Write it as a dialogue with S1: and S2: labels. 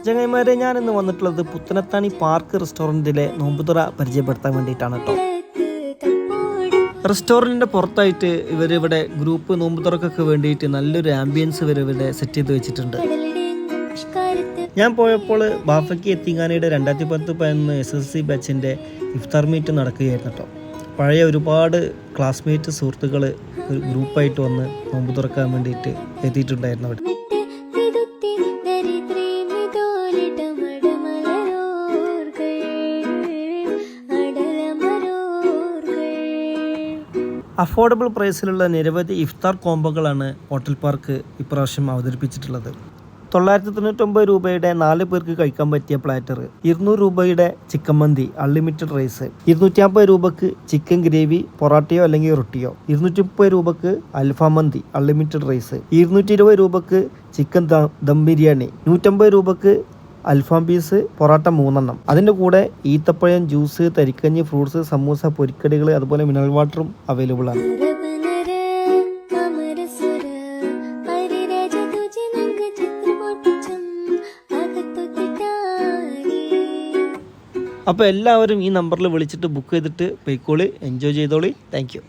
S1: ചങ്ങായിമാരെ, ഞാനിന്ന് വന്നിട്ടുള്ളത് പുത്തനത്താണി പാർക്ക് റെസ്റ്റോറൻറ്റിലെ നോമ്പുതുറ പരിചയപ്പെടുത്താൻ വേണ്ടിയിട്ടാണ് കേട്ടോ. റെസ്റ്റോറൻറ്റിൻ്റെ പുറത്തായിട്ട് ഇവരിവിടെ ഗ്രൂപ്പ് നോമ്പുതുറക്കൊക്കെ വേണ്ടിയിട്ട് നല്ലൊരു ആംബിയൻസ് ഇവരിവിടെ സെറ്റ് ചെയ്ത് വെച്ചിട്ടുണ്ട്. ഞാൻ പോയപ്പോൾ ബാഫക്കി എത്തിങ്ങാനയുടെ 2010-11 SSC ബാച്ചിൻ്റെ ഇഫ്താർ മീറ്റ് നടക്കുകയായിരുന്നു കേട്ടോ. പഴയ ഒരുപാട് ക്ലാസ്മേറ്റ് സുഹൃത്തുക്കൾ ഒരു ഗ്രൂപ്പായിട്ട് വന്ന് നോമ്പ് തുറക്കാൻ വേണ്ടിയിട്ട് എത്തിയിട്ടുണ്ടായിരുന്നു അവിടെ. അഫോർഡബിൾ പ്രൈസിലുള്ള നിരവധി ഇഫ്താർ കോംബോകളാണ് ഹോട്ടൽ പാർക്ക് ഇപ്രാവശ്യം അവതരിപ്പിച്ചിട്ടുള്ളത്. 999 രൂപയുടെ 4 പേർക്ക് കഴിക്കാൻ പറ്റിയ പ്ലാറ്റർ, 200 രൂപയുടെ ചിക്കൻ മന്തി അൺലിമിറ്റഡ് റൈസ്, 250 രൂപക്ക് ചിക്കൻ ഗ്രേവി പൊറാട്ടയോ അല്ലെങ്കിൽ റൊട്ടിയോ, 230 രൂപക്ക് അൽഫാം മന്തി അൺലിമിറ്റഡ് റൈസ്, 220 രൂപക്ക് ചിക്കൻ ദം ബിരിയാണി, 150 രൂപക്ക് അൽഫാം പീസ് പൊറാട്ട 3 എണ്ണം. അതിൻ്റെ കൂടെ ഈത്തപ്പഴം ജ്യൂസ്, തരിക്കഞ്ഞി, ഫ്രൂട്ട്സ്, സമൂസ, പൊരിക്കടികൾ, അതുപോലെ മിനറൽ വാട്ടറും അവൈലബിൾ ആണ്. അപ്പോൾ എല്ലാവരും ഈ നമ്പറിൽ വിളിച്ചിട്ട് ബുക്ക് ചെയ്തിട്ട് പോയിക്കോളി, എൻജോയ് ചെയ്തോളി. Thank you.